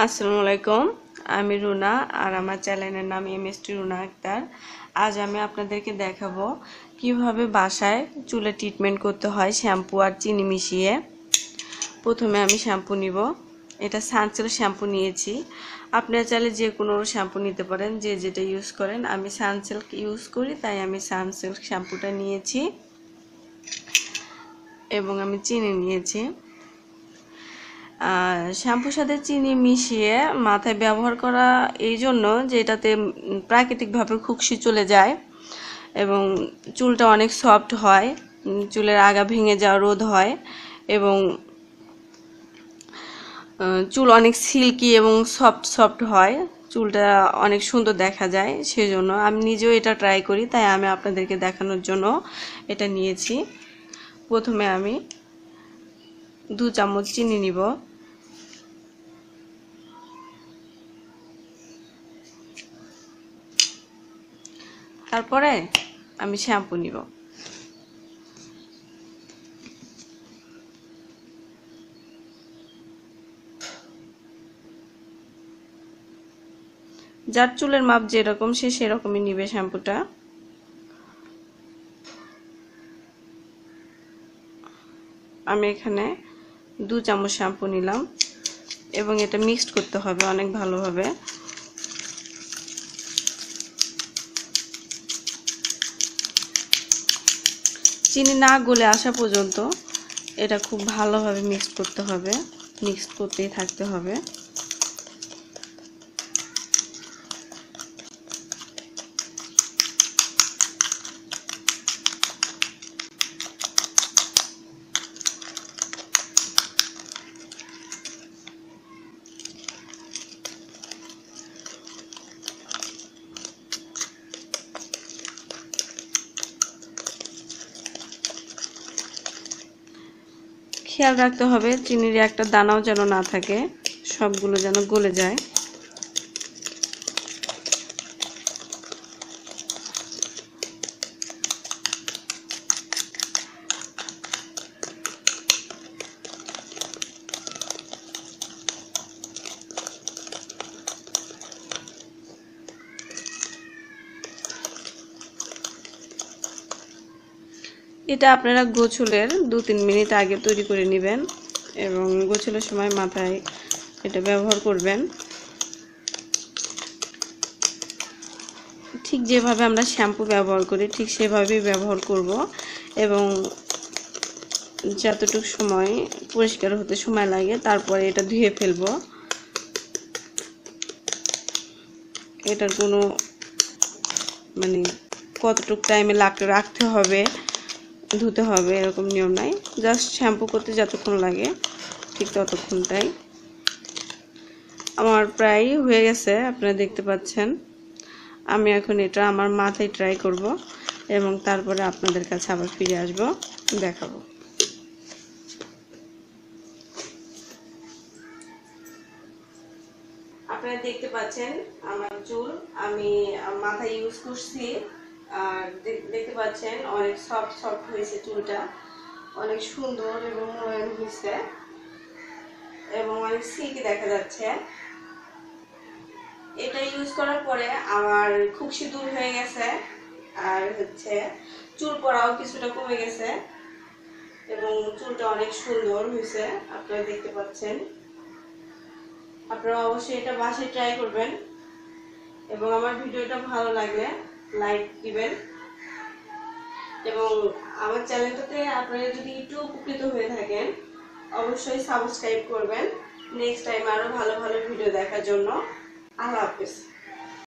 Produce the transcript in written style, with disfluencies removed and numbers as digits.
আসসালামু আলাইকুম। আমি রুনা আর আমার চ্যানেলের নাম এমএসটি রুনা আক্তার। আজ আমি আপনাদেরকে দেখাবো কিভাবে বাসায় চুলে ট্রিটমেন্ট করতে হয় শ্যাম্পু আর চিনি মিশিয়ে। প্রথমে আমি শ্যাম্পু নিব। এটা সানসিল্ক শ্যাম্পু নিয়েছি। আপনারা চাইলে যে কোনো শ্যাম্পু নিতে পারেন, যে যেটা ইউজ করেন। আমি সানসিল্ক ইউজ করি, তাই আমি সানসিল্ক শ্যাম্পুটা নিয়েছি এবং আমি চিনি নিয়েছি। শ্যাম্পুর সাথে চিনি মিশিয়ে মাথায় ব্যবহার করা এই জন্য যে এটাতে প্রাকৃতিকভাবে খুশকি চলে যায় এবং চুলটা অনেক সফট হয়, চুলের আগা ভেঙে যাওয়া রোধ হয় এবং চুল অনেক সিল্কি এবং সফট হয়, চুলটা অনেক সুন্দর দেখা যায়। সেজন্য আমি নিজেও এটা ট্রাই করি, তাই আমি আপনাদেরকে দেখানোর জন্য এটা নিয়েছি। প্রথমে আমি 2 চামচ চিনি নিব। তারপরে আমি শ্যাম্পু নিব। যার চুলের মাপ যেরকম সে সেরকমই নিবে শ্যাম্পুটা। আমি এখানে 2 চামচ শ্যাম্পু নিলাম এবং এটা মিক্সড করতে হবে অনেক ভালোভাবে। চিনি না গলে আসা পর্যন্ত এটা খুব ভালোভাবে মিক্সড করতে হবে, মিক্সড করতেই থাকতে হবে। খেয়াল রাখতে হবে চিনির একটা দানাও যেন না থাকে, সবগুলো যেন গলে যায়। এটা আপনারা গোসলের 2-3 মিনিট আগে তৈরি করে নেবেন এবং গোসলের সময় মাথায় এটা ব্যবহার করবেন। ঠিক যেভাবে আমরা শ্যাম্পু ব্যবহার করি ঠিক সেভাবেই ব্যবহার করব এবং যতটুকু সময় পরিষ্কার হতে সময় লাগে তারপরে এটা ধুয়ে ফেলব। এটার কোনো কতটুকু টাইমে রাখতে হবে, ধুতে হবে এরকম নিয়ম নাই। জাস্ট শ্যাম্পু করতে যতক্ষণ লাগে ঠিক ততক্ষণটাই। আমার প্রায় হয়ে গেছে, আপনারা দেখতে পাচ্ছেন। আমি এখন এটা আমার মাথায় ট্রাই করব এবং তারপরে আপনাদের কাছে আবার ফিরে আসব, দেখাবো। আপনারা দেখতে পাচ্ছেন আমার চুল আমি মাথায় ইউজ করছি আর দেখতে পাচ্ছেন অনেক সফট হয়েছে, চুলটা অনেক সুন্দর এবং মোলায়েম হয়েছে এবং অনেক সিল্কি দেখা যাচ্ছে। এটা ইউজ করার পরে আমার খুশকি দূর হয়ে গেছে আর চুল পড়াও কিছুটা কমে গেছে এবং চুলটা অনেক সুন্দর হয়েছে, আপনারা দেখতে পাচ্ছেন। আপনারা অবশ্যই এটা বাসায় ট্রাই করবেন এবং আমার ভিডিওটা ভালো লাগলে লাইক দিবেন এবং আমার চ্যানেলটাতে আপনারা যদি একটু উপকৃত হয়ে থাকেন অবশ্যই সাবস্ক্রাইব করবেন নেক্সট টাইম আরো ভালো ভালো ভিডিও দেখার জন্য। আল্লাহ হাফেজ।